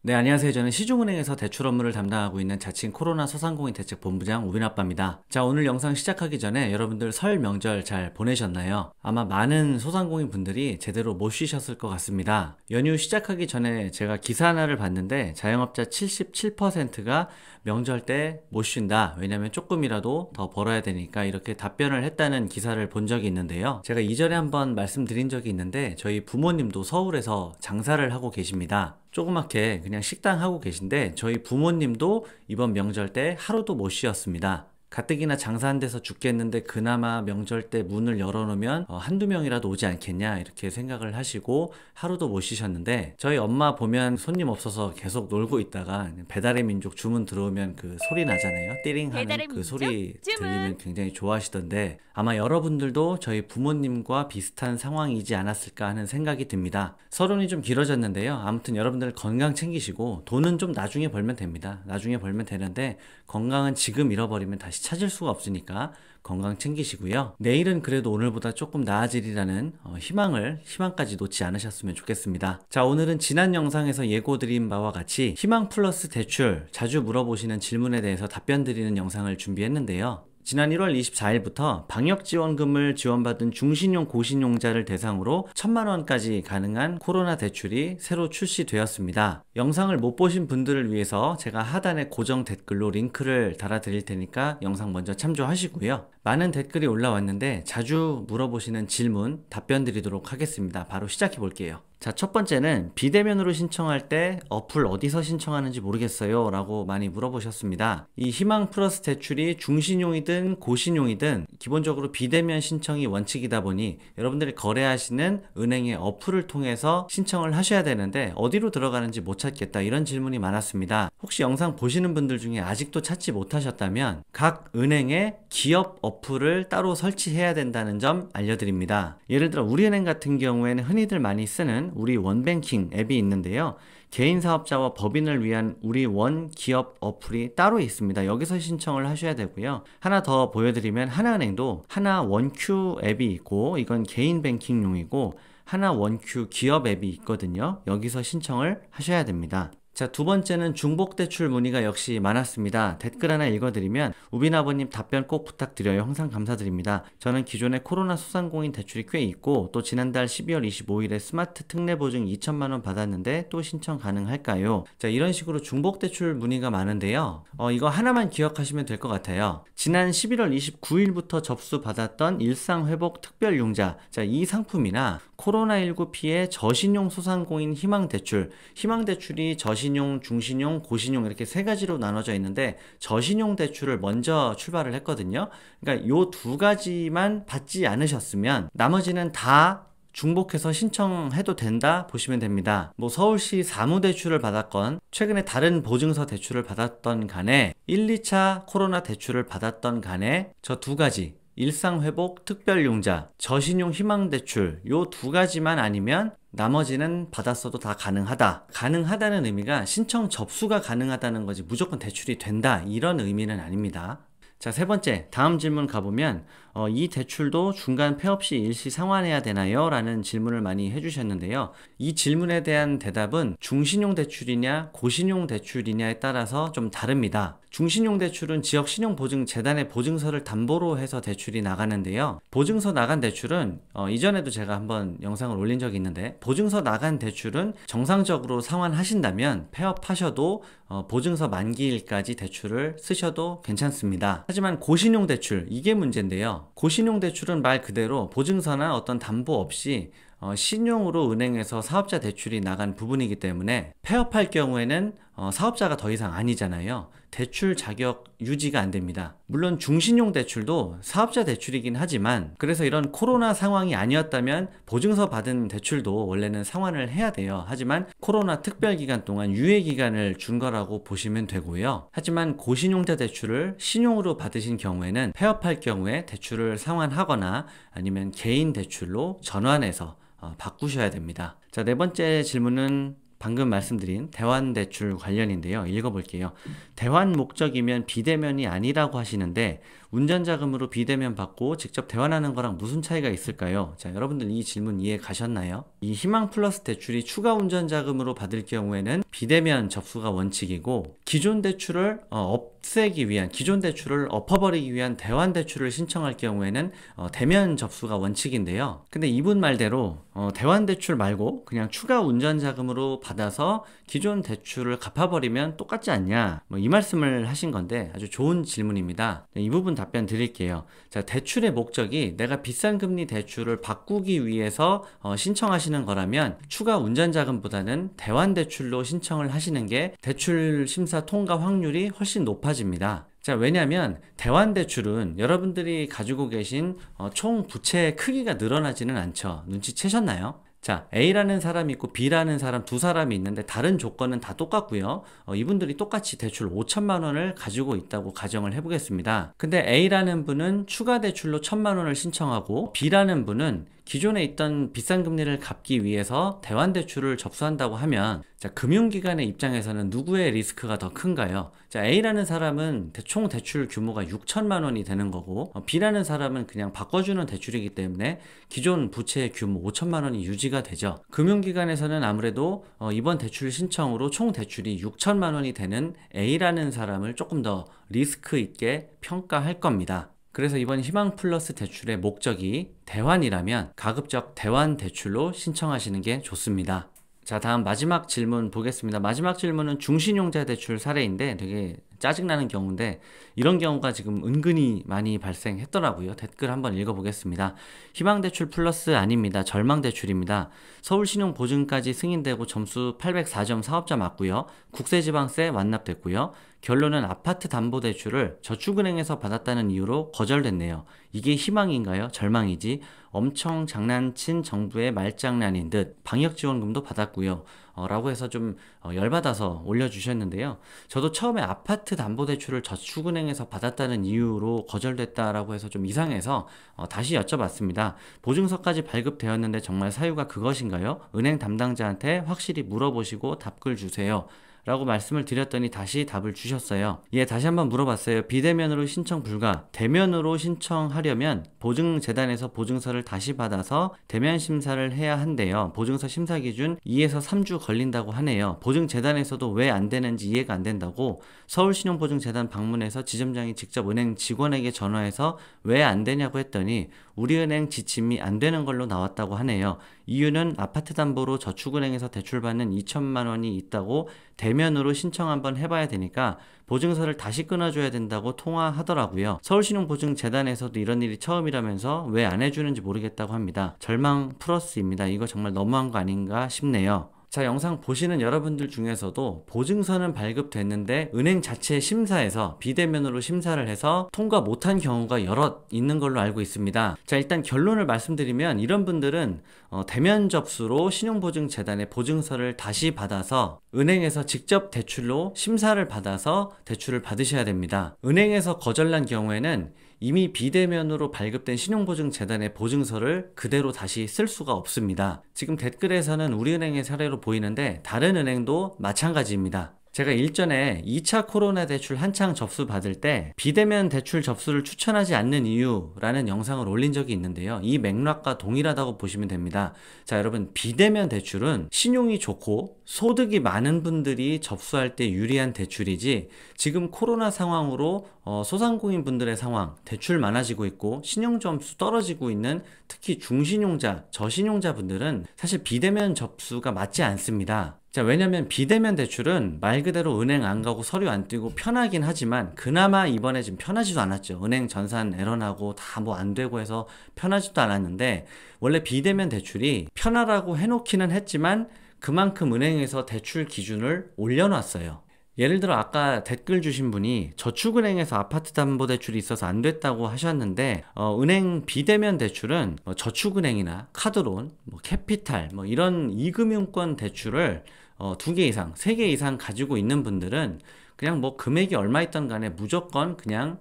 네, 안녕하세요. 저는 시중은행에서 대출 업무를 담당하고 있는 자칭 코로나 소상공인 대책 본부장 우빈아빠입니다. 자, 오늘 영상 시작하기 전에 여러분들 설 명절 잘 보내셨나요? 아마 많은 소상공인 분들이 제대로 못 쉬셨을 것 같습니다. 연휴 시작하기 전에 제가 기사 하나를 봤는데 자영업자 77%가 명절 때 못 쉰다. 왜냐면 조금이라도 더 벌어야 되니까 이렇게 답변을 했다는 기사를 본 적이 있는데요. 제가 이전에 한번 말씀드린 적이 있는데 저희 부모님도 서울에서 장사를 하고 계십니다. 조그맣게 그냥 식당 하고 계신데 저희 부모님도 이번 명절 때 하루도 못 쉬었습니다. 가뜩이나 장사 한 데서 죽겠는데 그나마 명절 때 문을 열어놓으면 한두 명이라도 오지 않겠냐 이렇게 생각을 하시고 하루도 못 쉬셨는데, 저희 엄마 보면 손님 없어서 계속 놀고 있다가 배달의 민족 주문 들어오면 그 소리 나잖아요. 띠링 하는 배달의 그 민족 소리 들리면 주문. 굉장히 좋아하시던데, 아마 여러분들도 저희 부모님과 비슷한 상황이지 않았을까 하는 생각이 듭니다. 서론이 좀 길어졌는데요. 아무튼 여러분들 건강 챙기시고 돈은 좀 나중에 벌면 됩니다. 나중에 벌면 되는데 건강은 지금 잃어버리면 다시 찾을 수가 없으니까 건강 챙기시고요. 내일은 그래도 오늘보다 조금 나아지리라는 희망까지 놓지 않으셨으면 좋겠습니다. 자, 오늘은 지난 영상에서 예고드린 바와 같이 희망 플러스 대출 자주 물어보시는 질문에 대해서 답변 드리는 영상을 준비했는데요. 지난 1월 24일부터 방역지원금을 지원받은 중신용 고신용자를 대상으로 1,000만원까지 가능한 코로나 대출이 새로 출시되었습니다. 영상을 못 보신 분들을 위해서 제가 하단에 고정 댓글로 링크를 달아 드릴 테니까 영상 먼저 참조하시고요. 많은 댓글이 올라왔는데 자주 물어보시는 질문 답변 드리도록 하겠습니다. 바로 시작해 볼게요. 자, 첫 번째는 비대면으로 신청할 때 어플 어디서 신청하는지 모르겠어요 라고 많이 물어보셨습니다. 이 희망 플러스 대출이 중신용이든 고신용이든 기본적으로 비대면 신청이 원칙이다 보니 여러분들이 거래하시는 은행의 어플을 통해서 신청을 하셔야 되는데 어디로 들어가는지 못 찾겠다, 이런 질문이 많았습니다. 혹시 영상 보시는 분들 중에 아직도 찾지 못하셨다면 각 은행의 기업 어플을 따로 설치해야 된다는 점 알려드립니다. 예를 들어 우리은행 같은 경우에는 흔히들 많이 쓰는 우리 원뱅킹 앱이 있는데요. 개인 사업자와 법인을 위한 우리 원 기업 어플이 따로 있습니다. 여기서 신청을 하셔야 되고요. 하나 더 보여드리면 하나은행도 하나 원큐 앱이 있고, 이건 개인 뱅킹용이고 하나 원큐 기업 앱이 있거든요. 여기서 신청을 하셔야 됩니다. 자, 두 번째는 중복대출 문의가 역시 많았습니다. 댓글 하나 읽어드리면 우빈 아버님 답변 꼭 부탁드려요. 항상 감사드립니다. 저는 기존에 코로나 소상공인 대출이 꽤 있고 또 지난달 12월 25일에 스마트 특례 보증 2천만원 받았는데 또 신청 가능할까요? 자, 이런 식으로 중복대출 문의가 많은데요. 이거 하나만 기억하시면 될 것 같아요. 지난 11월 29일부터 접수받았던 일상회복 특별융자, 자, 이 상품이나 코로나19 피해 저신용 소상공인 희망대출, 희망대출이 저신용, 중신용, 고신용 이렇게 세 가지로 나눠져 있는데 저신용 대출을 먼저 출발을 했거든요. 그러니까 요 두 가지만 받지 않으셨으면 나머지는 다 중복해서 신청해도 된다 보시면 됩니다. 뭐 서울시 사무대출을 받았건 최근에 다른 보증서 대출을 받았던 간에 1, 2차 코로나 대출을 받았던 간에 저 두 가지 일상회복 특별융자, 저신용 희망대출 요 두 가지만 아니면 나머지는 받았어도 다 가능하다. 가능하다는 의미가 신청 접수가 가능하다는 거지 무조건 대출이 된다 이런 의미는 아닙니다. 자, 세 번째, 다음 질문 가보면 이 대출도 중간 폐업 시 일시 상환해야 되나요? 라는 질문을 많이 해주셨는데요. 이 질문에 대한 대답은 중신용 대출이냐 고신용 대출이냐에 따라서 좀 다릅니다. 중신용 대출은 지역신용보증재단의 보증서를 담보로 해서 대출이 나가는데요. 보증서 나간 대출은 이전에도 제가 한번 영상을 올린 적이 있는데, 보증서 나간 대출은 정상적으로 상환하신다면 폐업하셔도 보증서 만기일까지 대출을 쓰셔도 괜찮습니다. 하지만 고신용 대출, 이게 문제인데요. 고신용 대출은 말 그대로 보증서나 어떤 담보 없이 신용으로 은행에서 사업자 대출이 나간 부분이기 때문에 폐업할 경우에는 사업자가 더 이상 아니잖아요. 대출 자격 유지가 안 됩니다. 물론 중신용 대출도 사업자 대출이긴 하지만, 그래서 이런 코로나 상황이 아니었다면 보증서 받은 대출도 원래는 상환을 해야 돼요. 하지만 코로나 특별기간 동안 유예기간을 준 거라고 보시면 되고요. 하지만 고신용자 대출을 신용으로 받으신 경우에는 폐업할 경우에 대출을 상환하거나 아니면 개인 대출로 전환해서 바꾸셔야 됩니다. 자, 네 번째 질문은 방금 말씀드린 대환대출 관련인데요. 읽어볼게요. 대환 목적이면 비대면이 아니라고 하시는데 운전자금으로 비대면 받고 직접 대환하는 거랑 무슨 차이가 있을까요? 자, 여러분들 이 질문 이해 가셨나요? 이 희망 플러스 대출이 추가 운전자금으로 받을 경우에는 비대면 접수가 원칙이고 기존 대출을 없애기 위한, 기존 대출을 엎어버리기 위한 대환 대출을 신청할 경우에는 대면 접수가 원칙인데요. 근데 이분 말대로 대환 대출 말고 그냥 추가 운전자금으로 받아서 기존 대출을 갚아버리면 똑같지 않냐, 이 말씀을 하신 건데 아주 좋은 질문입니다. 이 부분 답변 드릴게요. 자, 대출의 목적이 내가 비싼 금리 대출을 바꾸기 위해서 신청하시는 거라면 추가 운전자금보다는 대환 대출로 신청을 하시는 게 대출 심사 통과 확률이 훨씬 높아집니다. 자, 왜냐면 대환대출은 여러분들이 가지고 계신 총 부채의 크기가 늘어나지는 않죠. 눈치채셨나요? 자, A라는 사람이 있고 B라는 사람 두 사람이 있는데 다른 조건은 다 똑같고요. 이분들이 똑같이 대출 5천만 원을 가지고 있다고 가정을 해보겠습니다. 근데 A라는 분은 추가 대출로 1,000만 원을 신청하고 B라는 분은 기존에 있던 비싼 금리를 갚기 위해서 대환대출을 접수한다고 하면 자, 금융기관의 입장에서는 누구의 리스크가 더 큰가요? 자, A라는 사람은 총 대출 규모가 6천만 원이 되는 거고 B라는 사람은 그냥 바꿔주는 대출이기 때문에 기존 부채의 규모 5천만 원이 유지가 되죠. 금융기관에서는 아무래도 이번 대출 신청으로 총 대출이 6천만 원이 되는 A라는 사람을 조금 더 리스크 있게 평가할 겁니다. 그래서 이번 희망 플러스 대출의 목적이 대환이라면 가급적 대환 대출로 신청하시는 게 좋습니다. 자, 다음 마지막 질문 보겠습니다. 마지막 질문은 중신용자 대출 사례인데 되게 짜증나는 경우인데 이런 경우가 지금 은근히 많이 발생했더라고요. 댓글 한번 읽어보겠습니다. 희망대출 플러스 아닙니다. 절망대출입니다. 서울신용보증까지 승인되고 점수 804점 사업자 맞고요. 국세지방세 완납됐고요. 결론은 아파트 담보대출을 저축은행에서 받았다는 이유로 거절됐네요. 이게 희망인가요? 절망이지? 엄청 장난친 정부의 말장난인 듯 방역지원금도 받았고요. 라고 해서 좀 열받아서 올려주셨는데요. 저도 처음에 아파트 담보대출을 저축은행에서 받았다는 이유로 거절됐다라고 해서 좀 이상해서 다시 여쭤봤습니다. 보증서까지 발급되었는데 정말 사유가 그것인가요? 은행 담당자한테 확실히 물어보시고 답글 주세요. 라고 말씀을 드렸더니 다시 답을 주셨어요. 예, 다시 한번 물어봤어요. 비대면으로 신청 불가. 대면으로 신청하려면 보증재단에서 보증서를 다시 받아서 대면 심사를 해야 한대요. 보증서 심사 기준 2에서 3주 걸린다고 하네요. 보증재단에서도 왜 안 되는지 이해가 안 된다고 서울신용보증재단 방문해서 지점장이 직접 은행 직원에게 전화해서 왜 안 되냐고 했더니 우리은행 지침이 안 되는 걸로 나왔다고 하네요. 이유는 아파트 담보로 저축은행에서 대출받는 2천만 원이 있다고 대면으로 신청 한번 해봐야 되니까 보증서를 다시 끊어줘야 된다고 통화하더라고요. 서울신용보증재단에서도 이런 일이 처음이라면서 왜 안 해주는지 모르겠다고 합니다. 절망 플러스입니다. 이거 정말 너무한 거 아닌가 싶네요. 자, 영상 보시는 여러분들 중에서도 보증서는 발급됐는데 은행 자체 심사에서 비대면으로 심사를 해서 통과 못한 경우가 여럿 있는 걸로 알고 있습니다. 자, 일단 결론을 말씀드리면 이런 분들은 대면 접수로 신용보증재단의 보증서를 다시 받아서 은행에서 직접 대출로 심사를 받아서 대출을 받으셔야 됩니다. 은행에서 거절난 경우에는 이미 비대면으로 발급된 신용보증재단의 보증서를 그대로 다시 쓸 수가 없습니다. 지금 댓글에서는 우리은행의 사례로 보이는데 다른 은행도 마찬가지입니다. 제가 일전에 2차 코로나 대출 한창 접수 받을 때 비대면 대출 접수를 추천하지 않는 이유라는 영상을 올린 적이 있는데요. 이 맥락과 동일하다고 보시면 됩니다. 자, 여러분, 비대면 대출은 신용이 좋고 소득이 많은 분들이 접수할 때 유리한 대출이지 지금 코로나 상황으로 소상공인 분들의 상황, 대출 많아지고 있고 신용 점수 떨어지고 있는 특히 중신용자, 저신용자 분들은 사실 비대면 접수가 맞지 않습니다. 자, 왜냐면 비대면 대출은 말 그대로 은행 안 가고 서류 안 띄고 편하긴 하지만 그나마 이번에 지금 편하지도 않았죠. 은행 전산 에러 나고 다 뭐 안 되고 해서 편하지도 않았는데 원래 비대면 대출이 편하라고 해놓기는 했지만 그만큼 은행에서 대출 기준을 올려놨어요. 예를 들어 아까 댓글 주신 분이 저축은행에서 아파트 담보대출이 있어서 안 됐다고 하셨는데 은행 비대면 대출은 저축은행이나 카드론, 캐피탈 이런 이금융권 대출을 2개 이상, 3개 이상 가지고 있는 분들은 그냥 금액이 얼마 있던 간에 무조건 그냥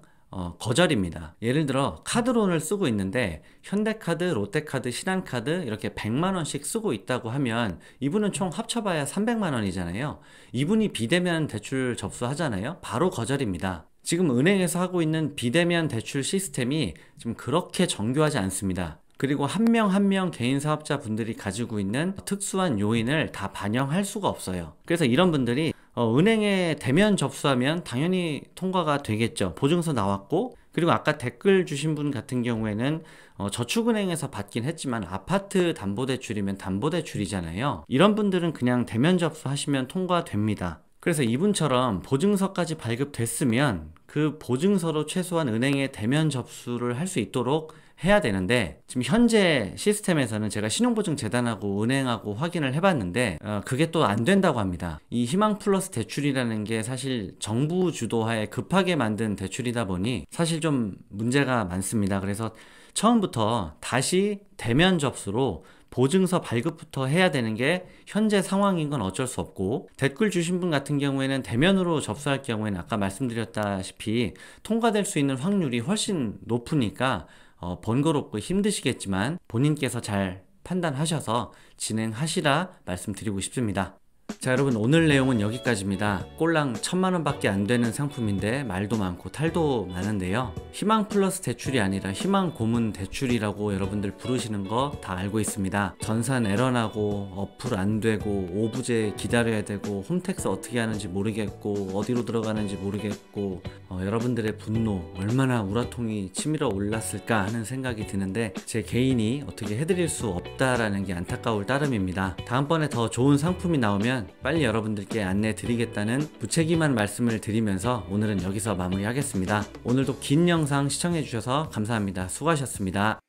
거절입니다. 예를 들어 카드론을 쓰고 있는데 현대카드, 롯데카드, 신한카드 이렇게 100만원씩 쓰고 있다고 하면 이분은 총 합쳐봐야 300만원이잖아요. 이분이 비대면 대출 접수하잖아요. 바로 거절입니다. 지금 은행에서 하고 있는 비대면 대출 시스템이 좀 그렇게 정교하지 않습니다. 그리고 한 명 한 명 개인 사업자 분들이 가지고 있는 특수한 요인을 다 반영할 수가 없어요. 그래서 이런 분들이 은행에 대면 접수하면 당연히 통과가 되겠죠. 보증서 나왔고, 그리고 아까 댓글 주신 분 같은 경우에는 저축은행에서 받긴 했지만 아파트 담보대출이면 담보대출이잖아요. 이런 분들은 그냥 대면 접수하시면 통과됩니다. 그래서 이분처럼 보증서까지 발급됐으면 그 보증서로 최소한 은행에 대면 접수를 할 수 있도록 해야 되는데, 지금 현재 시스템에서는 제가 신용보증재단하고 은행하고 확인을 해봤는데 그게 또 안 된다고 합니다. 이 희망플러스 대출이라는 게 사실 정부 주도하에 급하게 만든 대출이다 보니 사실 좀 문제가 많습니다. 그래서 처음부터 다시 대면 접수로 보증서 발급부터 해야 되는 게 현재 상황인 건 어쩔 수 없고, 댓글 주신 분 같은 경우에는 대면으로 접수할 경우에는 아까 말씀드렸다시피 통과될 수 있는 확률이 훨씬 높으니까 번거롭고 힘드시겠지만 본인께서 잘 판단하셔서 진행하시라 말씀드리고 싶습니다. 자, 여러분, 오늘 내용은 여기까지입니다. 꼴랑 1000만원 밖에 안 되는 상품인데 말도 많고 탈도 많은데요. 희망 플러스 대출이 아니라 희망 고문 대출이라고 여러분들 부르시는 거 다 알고 있습니다. 전산 에러나고 어플 안 되고 오부제 기다려야 되고 홈택스 어떻게 하는지 모르겠고 어디로 들어가는지 모르겠고 여러분들의 분노 얼마나 우라통이 치밀어 올랐을까 하는 생각이 드는데 제 개인이 어떻게 해드릴 수 없다라는 게 안타까울 따름입니다. 다음번에 더 좋은 상품이 나오면 빨리 여러분들께 안내 드리겠다는 무책임한 말씀을 드리면서 오늘은 여기서 마무리하겠습니다. 오늘도 긴 영상 시청해 주셔서 감사합니다. 수고하셨습니다.